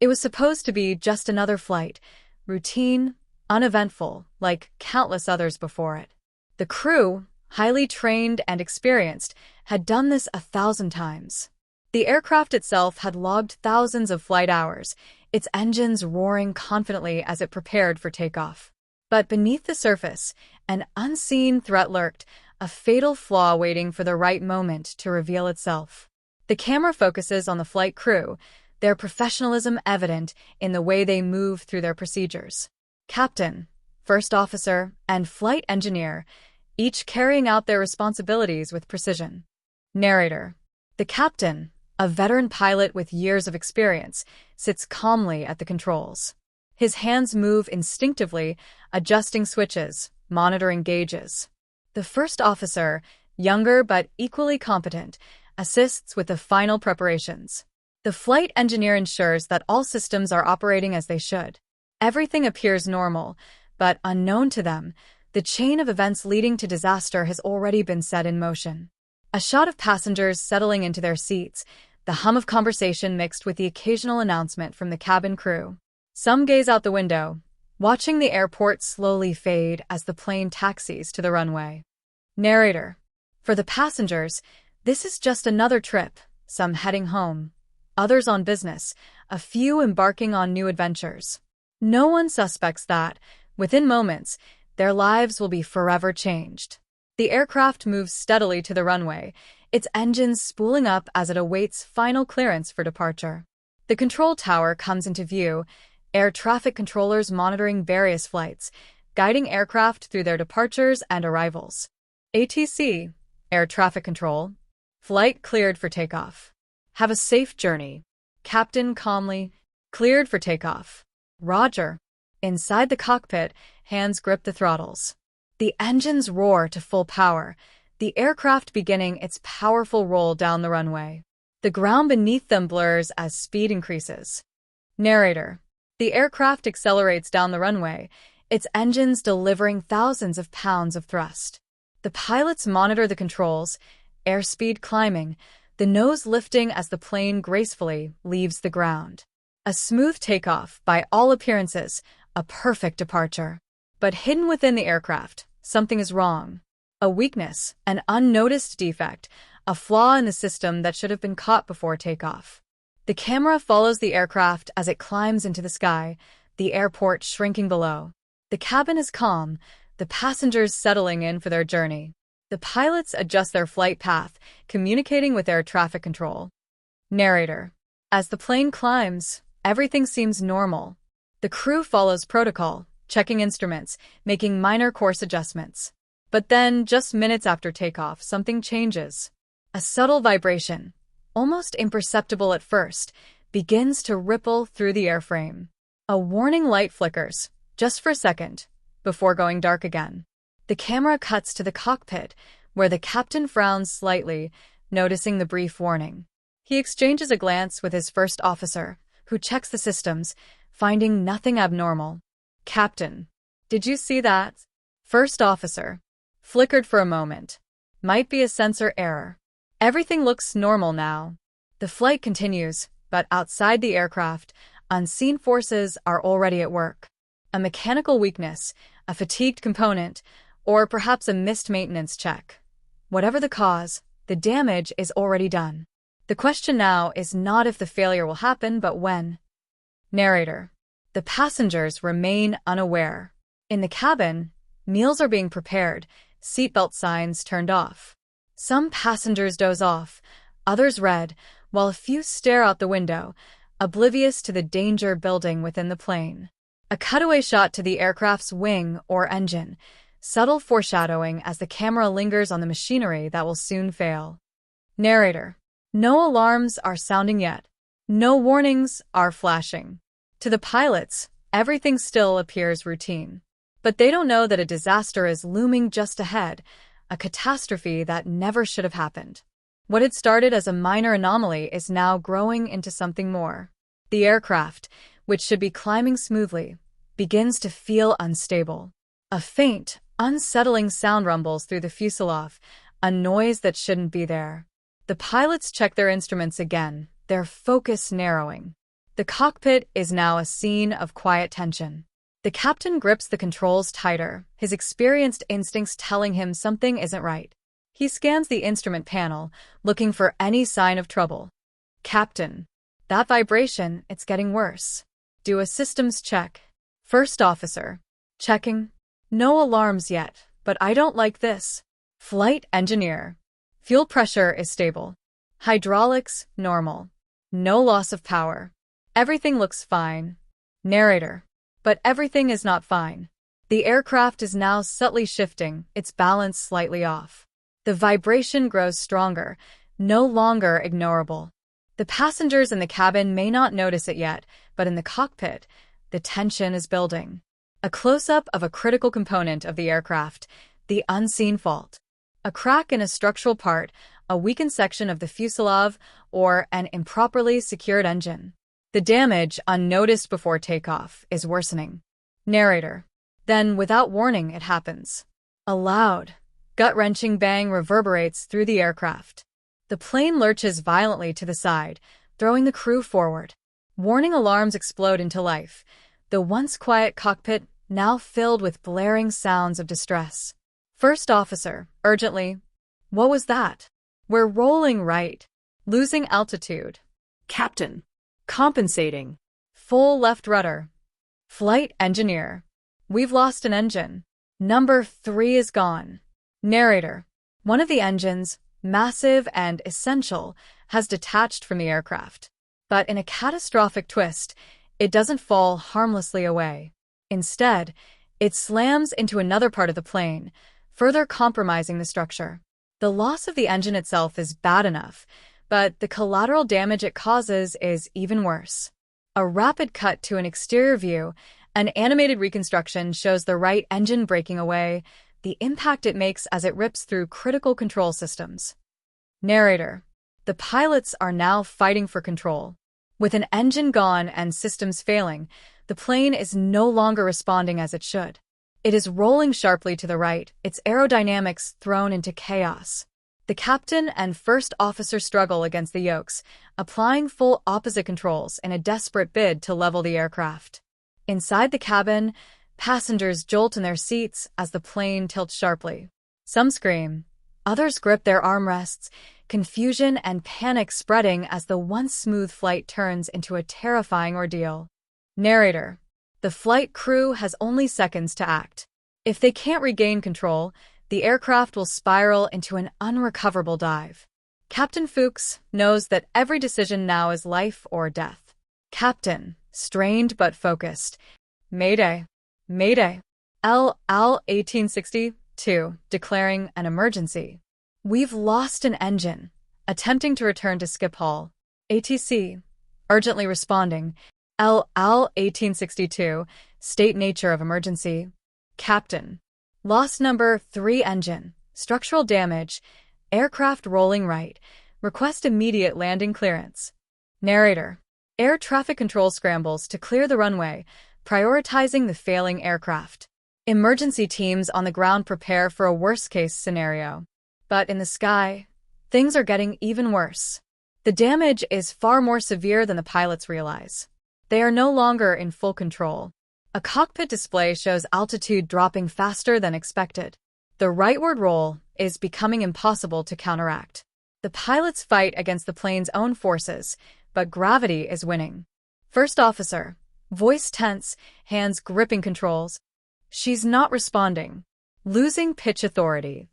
It was supposed to be just another flight, routine, uneventful, like countless others before it. The crew, highly trained and experienced, had done this 1,000 times. The aircraft itself had logged thousands of flight hours, its engines roaring confidently as it prepared for takeoff. But beneath the surface, an unseen threat lurked, a fatal flaw waiting for the right moment to reveal itself. The camera focuses on the flight crew, their professionalism evident in the way they move through their procedures. Captain, first officer, and flight engineer, each carrying out their responsibilities with precision. Narrator. The captain, a veteran pilot with years of experience, sits calmly at the controls. His hands move instinctively, adjusting switches, monitoring gauges. The first officer, younger but equally competent, assists with the final preparations. The flight engineer ensures that all systems are operating as they should. Everything appears normal, but unknown to them, the chain of events leading to disaster has already been set in motion. A shot of passengers settling into their seats, the hum of conversation mixed with the occasional announcement from the cabin crew. Some gaze out the window, watching the airport slowly fade as the plane taxis to the runway. Narrator. For the passengers, this is just another trip, some heading home, others on business, a few embarking on new adventures. No one suspects that, within moments, their lives will be forever changed. The aircraft moves steadily to the runway, its engines spooling up as it awaits final clearance for departure. The control tower comes into view, air traffic controllers monitoring various flights, guiding aircraft through their departures and arrivals. ATC, air traffic control. Flight cleared for takeoff. Have a safe journey. Captain calmly. Cleared for takeoff. Roger. Inside the cockpit, hands grip the throttles. The engines roar to full power, the aircraft beginning its powerful roll down the runway. The ground beneath them blurs as speed increases. Narrator. The aircraft accelerates down the runway, its engines delivering thousands of pounds of thrust. The pilots monitor the controls, airspeed climbing, the nose lifting as the plane gracefully leaves the ground. A smooth takeoff, by all appearances, a perfect departure. But hidden within the aircraft, something is wrong. A weakness, an unnoticed defect, a flaw in the system that should have been caught before takeoff. The camera follows the aircraft as it climbs into the sky, the airport shrinking below. The cabin is calm, the passengers settling in for their journey. The pilots adjust their flight path, communicating with air traffic control. Narrator. As the plane climbs, everything seems normal. The crew follows protocol, checking instruments, making minor course adjustments. But then, just minutes after takeoff, something changes. A subtle vibration, almost imperceptible at first, begins to ripple through the airframe. A warning light flickers, just for a second, before going dark again. The camera cuts to the cockpit, where the captain frowns slightly, noticing the brief warning. He exchanges a glance with his first officer, who checks the systems, finding nothing abnormal. Captain, did you see that? First officer. Flickered for a moment. Might be a sensor error. Everything looks normal now. The flight continues, but outside the aircraft, unseen forces are already at work. A mechanical weakness, a fatigued component, or perhaps a missed maintenance check. Whatever the cause, the damage is already done. The question now is not if the failure will happen, but when. Narrator. The passengers remain unaware. In the cabin, meals are being prepared, seatbelt signs turned off. Some passengers doze off, others read, while a few stare out the window, oblivious to the danger building within the plane. A cutaway shot to the aircraft's wing or engine, subtle foreshadowing as the camera lingers on the machinery that will soon fail. Narrator. No alarms are sounding yet. No warnings are flashing. To the pilots, everything still appears routine. But they don't know that a disaster is looming just ahead, a catastrophe that never should have happened. What had started as a minor anomaly is now growing into something more. The aircraft, which should be climbing smoothly, begins to feel unstable. A faint, unsettling sound rumbles through the fuselage, a noise that shouldn't be there. The pilots check their instruments again, their focus narrowing. The cockpit is now a scene of quiet tension. The captain grips the controls tighter, his experienced instincts telling him something isn't right. He scans the instrument panel, looking for any sign of trouble. Captain, that vibration, it's getting worse. Do a systems check. First officer. Checking. No alarms yet, but I don't like this. Flight engineer. Fuel pressure is stable. Hydraulics, normal. No loss of power. Everything looks fine. Narrator. But everything is not fine. The aircraft is now subtly shifting, its balance slightly off. The vibration grows stronger, no longer ignorable. The passengers in the cabin may not notice it yet, but in the cockpit, the tension is building. A close-up of a critical component of the aircraft, the unseen fault. A crack in a structural part, a weakened section of the fuselage, or an improperly secured engine. The damage, unnoticed before takeoff, is worsening. Narrator. Then, without warning, it happens. A loud, gut-wrenching bang reverberates through the aircraft. The plane lurches violently to the side, throwing the crew forward. Warning alarms explode into life, the once quiet cockpit now filled with blaring sounds of distress. First officer, urgently. What was that? We're rolling right. Losing altitude. Captain. Compensating. Full left rudder. Flight engineer. We've lost an engine. Number 3 is gone. Narrator. One of the engines, massive and essential, has detached from the aircraft. But in a catastrophic twist, it doesn't fall harmlessly away. Instead, it slams into another part of the plane, further compromising the structure. The loss of the engine itself is bad enough, but the collateral damage it causes is even worse. A rapid cut to an exterior view, an animated reconstruction shows the right engine breaking away, the impact it makes as it rips through critical control systems. Narrator. The pilots are now fighting for control. With an engine gone and systems failing, the plane is no longer responding as it should. It is rolling sharply to the right, its aerodynamics thrown into chaos. The captain and first officer struggle against the yokes, applying full opposite controls in a desperate bid to level the aircraft. Inside the cabin, passengers jolt in their seats as the plane tilts sharply. Some scream. Others grip their armrests, confusion and panic spreading as the once smooth flight turns into a terrifying ordeal. Narrator. The flight crew has only seconds to act. If they can't regain control, the aircraft will spiral into an unrecoverable dive. Captain Fuchs knows that every decision now is life or death. Captain, strained but focused. Mayday. Mayday. Al 1862, declaring an emergency. We've lost an engine. Attempting to return to Schiphol. ATC. Urgently responding. Al 1862, state nature of emergency. Captain. Lost number 3 engine. Structural damage. Aircraft rolling right. Request immediate landing clearance. Narrator. Air traffic control scrambles to clear the runway, prioritizing the failing aircraft. Emergency teams on the ground prepare for a worst-case scenario. But in the sky, things are getting even worse. The damage is far more severe than the pilots realize. They are no longer in full control. A cockpit display shows altitude dropping faster than expected. The rightward roll is becoming impossible to counteract. The pilots fight against the plane's own forces, but gravity is winning. First officer. Voice tense, hands gripping controls. She's not responding. Losing pitch authority.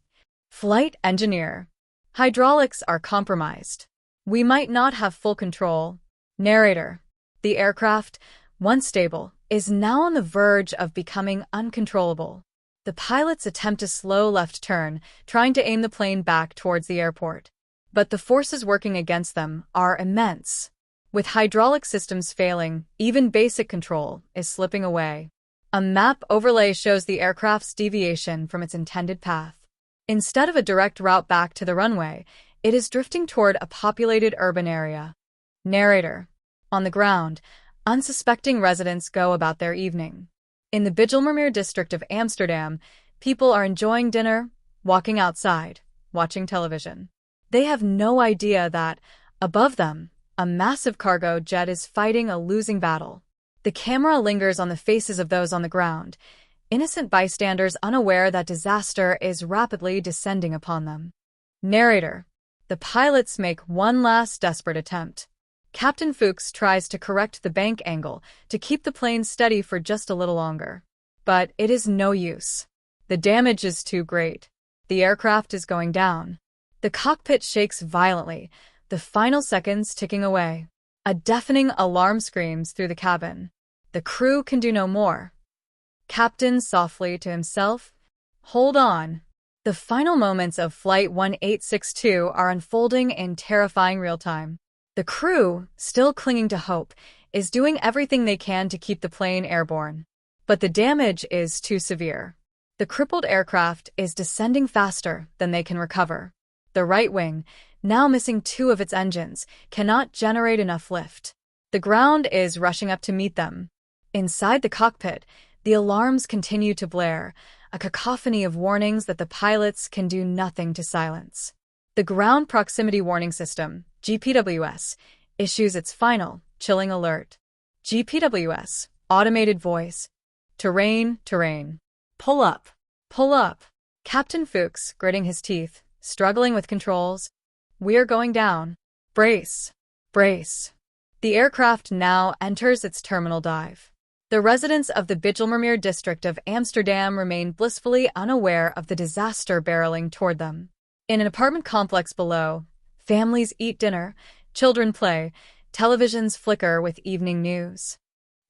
Flight engineer. Hydraulics are compromised. We might not have full control. Narrator. The aircraft, once stable, is now on the verge of becoming uncontrollable. The pilots attempt a slow left turn, trying to aim the plane back towards the airport. But the forces working against them are immense. With hydraulic systems failing, even basic control is slipping away. A map overlay shows the aircraft's deviation from its intended path. Instead of a direct route back to the runway, it is drifting toward a populated urban area. Narrator. On the ground, unsuspecting residents go about their evening. In the Bijlmermeer district of Amsterdam, people are enjoying dinner, walking outside, watching television. They have no idea that, above them, a massive cargo jet is fighting a losing battle. The camera lingers on the faces of those on the ground, innocent bystanders unaware that disaster is rapidly descending upon them. Narrator. The pilots make one last desperate attempt. Captain Fuchs tries to correct the bank angle to keep the plane steady for just a little longer. But it is no use. The damage is too great. The aircraft is going down. The cockpit shakes violently, the final seconds ticking away. A deafening alarm screams through the cabin. The crew can do no more. Captain softly to himself, "Hold on." The final moments of Flight 1862 are unfolding in terrifying real time. The crew, still clinging to hope, is doing everything they can to keep the plane airborne. But the damage is too severe. The crippled aircraft is descending faster than they can recover. The right wing, now missing two of its engines, cannot generate enough lift. The ground is rushing up to meet them. Inside the cockpit, the alarms continue to blare, a cacophony of warnings that the pilots can do nothing to silence. The Ground Proximity Warning System, GPWS, issues its final, chilling alert. GPWS, automated voice. Terrain, terrain. Pull up. Pull up. Captain Fuchs, gritting his teeth, struggling with controls. We're going down. Brace. Brace. The aircraft now enters its terminal dive. The residents of the Bijlmermeer district of Amsterdam remain blissfully unaware of the disaster barreling toward them. In an apartment complex below, families eat dinner, children play, televisions flicker with evening news.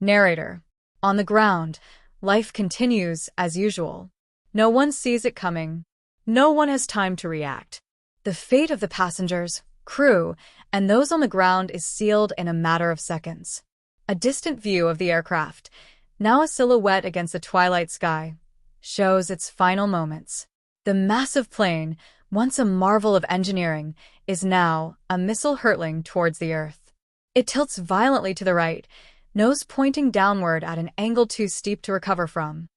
Narrator. On the ground, life continues as usual. No one sees it coming. No one has time to react. The fate of the passengers, crew, and those on the ground is sealed in a matter of seconds. A distant view of the aircraft, now a silhouette against the twilight sky, shows its final moments. The massive plane, once a marvel of engineering, is now a missile hurtling towards the earth. It tilts violently to the right, nose pointing downward at an angle too steep to recover from.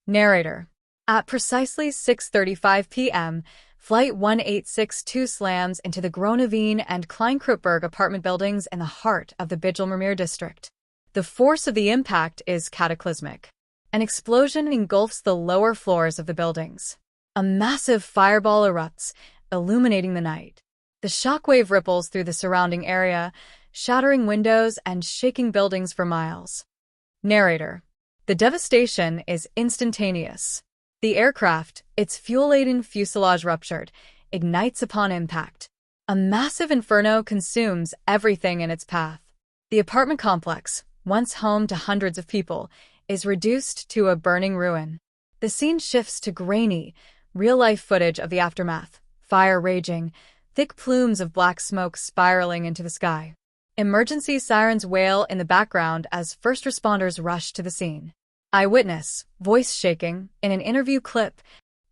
Narrator. At precisely 6:35 p.m., Flight 1862 slams into the Groningen and Kleinkruppberg apartment buildings in the heart of the Bijlmermeer district. The force of the impact is cataclysmic. An explosion engulfs the lower floors of the buildings. A massive fireball erupts, illuminating the night. The shockwave ripples through the surrounding area, shattering windows and shaking buildings for miles. Narrator. The devastation is instantaneous. The aircraft, its fuel-laden fuselage ruptured, ignites upon impact. A massive inferno consumes everything in its path. The apartment complex, once home to hundreds of people, is reduced to a burning ruin. The scene shifts to grainy, real-life footage of the aftermath, fire raging, thick plumes of black smoke spiraling into the sky. Emergency sirens wail in the background as first responders rush to the scene. Eyewitness, voice shaking, in an interview clip,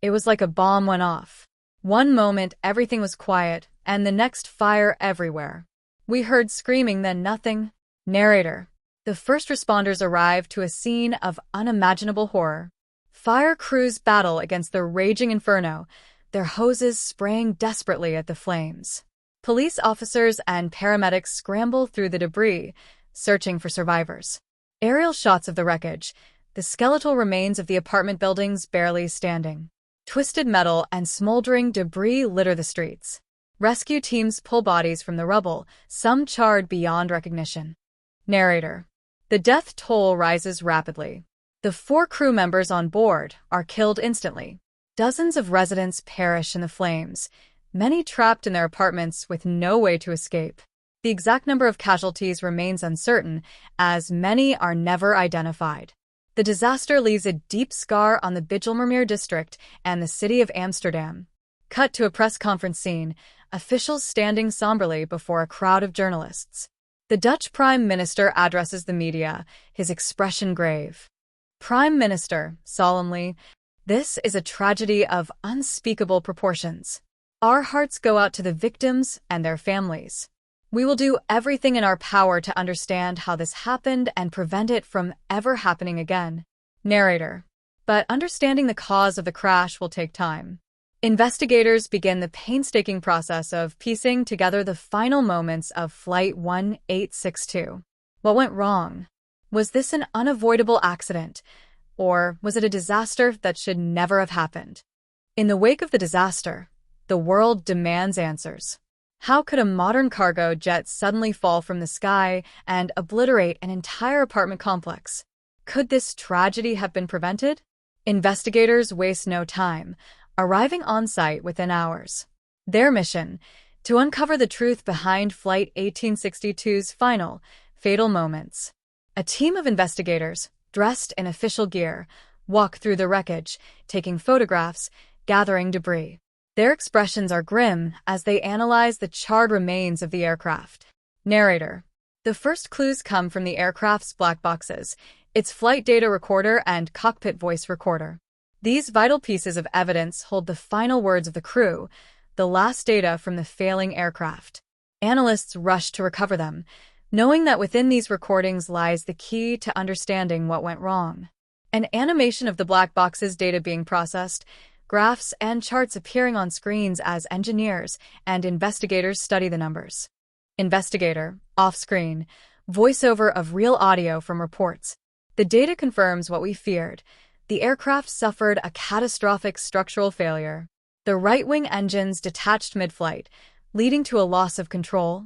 "It was like a bomb went off. One moment everything was quiet, and the next fire everywhere. We heard screaming, then nothing." Narrator. The first responders arrive to a scene of unimaginable horror. Fire crews battle against the raging inferno, their hoses spraying desperately at the flames. Police officers and paramedics scramble through the debris, searching for survivors. Aerial shots of the wreckage, the skeletal remains of the apartment buildings barely standing. Twisted metal and smoldering debris litter the streets. Rescue teams pull bodies from the rubble, some charred beyond recognition. Narrator. The death toll rises rapidly. The 4 crew members on board are killed instantly. Dozens of residents perish in the flames, many trapped in their apartments with no way to escape. The exact number of casualties remains uncertain, as many are never identified. The disaster leaves a deep scar on the Bijlmermeer district and the city of Amsterdam. Cut to a press conference scene, officials standing somberly before a crowd of journalists. The Dutch Prime Minister addresses the media, his expression grave. Prime Minister, solemnly, "This is a tragedy of unspeakable proportions. Our hearts go out to the victims and their families. We will do everything in our power to understand how this happened and prevent it from ever happening again." Narrator. But understanding the cause of the crash will take time. Investigators begin the painstaking process of piecing together the final moments of Flight 1862. What went wrong? Was this an unavoidable accident, or was it a disaster that should never have happened? In the wake of the disaster, the world demands answers. How could a modern cargo jet suddenly fall from the sky and obliterate an entire apartment complex? Could this tragedy have been prevented? Investigators waste no time, arriving on site within hours. Their mission: to uncover the truth behind Flight 1862's final, fatal moments. A team of investigators, dressed in official gear, walk through the wreckage, taking photographs, gathering debris. Their expressions are grim as they analyze the charred remains of the aircraft. Narrator: the first clues come from the aircraft's black boxes, its flight data recorder and cockpit voice recorder. These vital pieces of evidence hold the final words of the crew, the last data from the failing aircraft. Analysts rush to recover them, knowing that within these recordings lies the key to understanding what went wrong. An animation of the black box's data being processed, graphs and charts appearing on screens as engineers and investigators study the numbers. Investigator, off-screen, voiceover of real audio from reports. The data confirms what we feared. The aircraft suffered a catastrophic structural failure. The right-wing engines detached mid-flight, leading to a loss of control.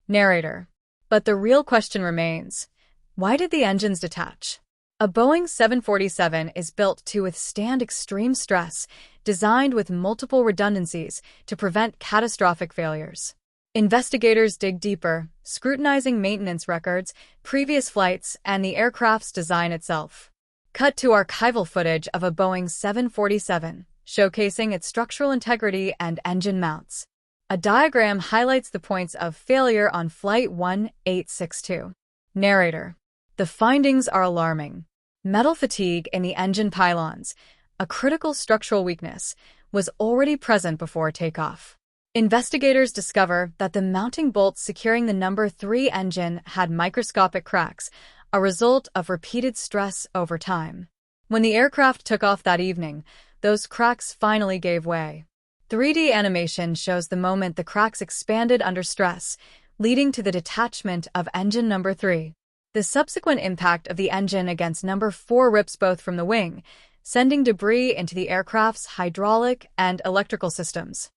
Narrator: but the real question remains. Why did the engines detach? A Boeing 747 is built to withstand extreme stress, designed with multiple redundancies to prevent catastrophic failures. Investigators dig deeper, scrutinizing maintenance records, previous flights, and the aircraft's design itself. Cut to archival footage of a Boeing 747, showcasing its structural integrity and engine mounts. A diagram highlights the points of failure on Flight 1862. Narrator: the findings are alarming. Metal fatigue in the engine pylons, a critical structural weakness, was already present before takeoff. Investigators discover that the mounting bolts securing the number 3 engine had microscopic cracks, a result of repeated stress over time. When the aircraft took off that evening, those cracks finally gave way. 3D animation shows the moment the cracks expanded under stress, leading to the detachment of engine number 3. The subsequent impact of the engine against number 4 rips both from the wing, sending debris into the aircraft's hydraulic and electrical systems.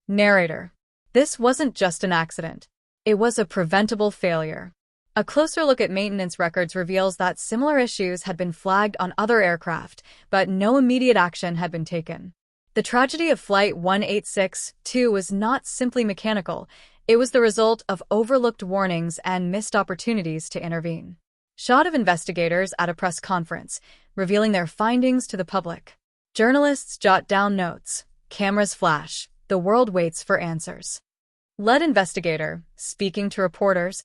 Narrator: this wasn't just an accident. It was a preventable failure. A closer look at maintenance records reveals that similar issues had been flagged on other aircraft, but no immediate action had been taken. The tragedy of Flight 1862 was not simply mechanical. It was the result of overlooked warnings and missed opportunities to intervene. Shot of investigators at a press conference, revealing their findings to the public. Journalists jot down notes. Cameras flash. The world waits for answers. Lead investigator, speaking to reporters: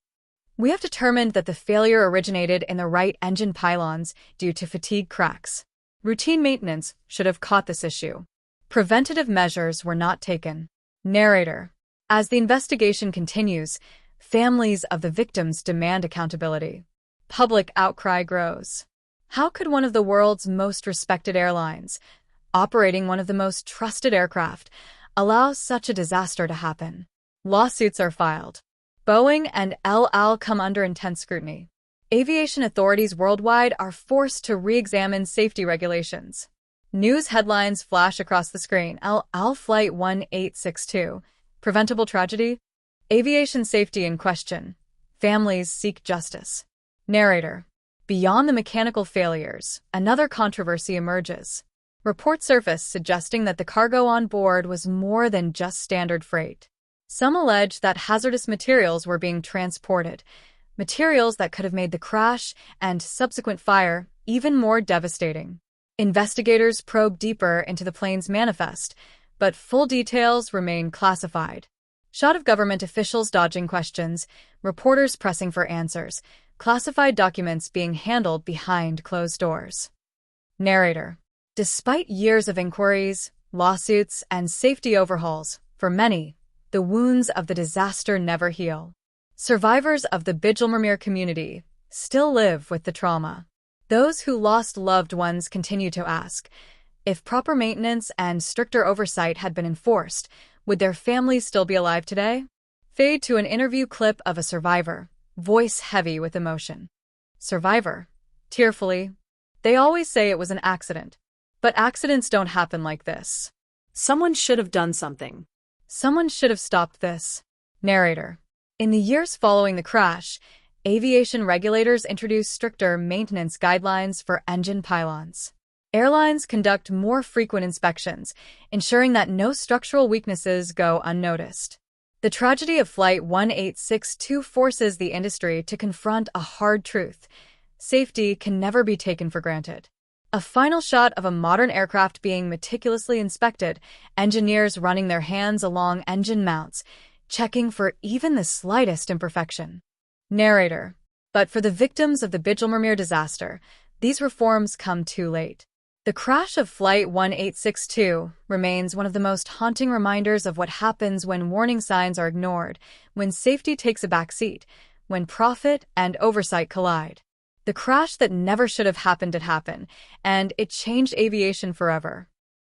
we have determined that the failure originated in the right engine pylons due to fatigue cracks. Routine maintenance should have caught this issue. Preventative measures were not taken. Narrator: as the investigation continues, families of the victims demand accountability. Public outcry grows. How could one of the world's most respected airlines, operating one of the most trusted aircraft, allow such a disaster to happen? Lawsuits are filed. Boeing and El Al come under intense scrutiny. Aviation authorities worldwide are forced to re-examine safety regulations. News headlines flash across the screen. El Al Flight 1862. Preventable tragedy? Aviation safety in question. Families seek justice. Narrator: beyond the mechanical failures, another controversy emerges. Reports surface suggesting that the cargo on board was more than just standard freight. Some allege that hazardous materials were being transported, materials that could have made the crash and subsequent fire even more devastating. Investigators probe deeper into the plane's manifest, but full details remain classified. Shot of government officials dodging questions, reporters pressing for answers, classified documents being handled behind closed doors. Narrator: despite years of inquiries, lawsuits, and safety overhauls, for many, the wounds of the disaster never heal. Survivors of the Bijlmermeer community still live with the trauma. Those who lost loved ones continue to ask, If proper maintenance and stricter oversight had been enforced, would their families still be alive today? Fade to an interview clip of a survivor, voice heavy with emotion. Survivor, tearfully, "They always say it was an accident. But accidents don't happen like this. Someone should have done something. Someone should have stopped this." Narrator. In the years following the crash, aviation regulators introduced stricter maintenance guidelines for engine pylons. Airlines conduct more frequent inspections, ensuring that no structural weaknesses go unnoticed. The tragedy of Flight 1862 forces the industry to confront a hard truth: safety can never be taken for granted. A final shot of a modern aircraft being meticulously inspected, engineers running their hands along engine mounts, checking for even the slightest imperfection. Narrator. But for the victims of the Bijlmermeer disaster, these reforms come too late. The crash of Flight 1862 remains one of the most haunting reminders of what happens when warning signs are ignored, when safety takes a backseat, when profit and oversight collide. The crash that never should have happened did happen, and it changed aviation forever.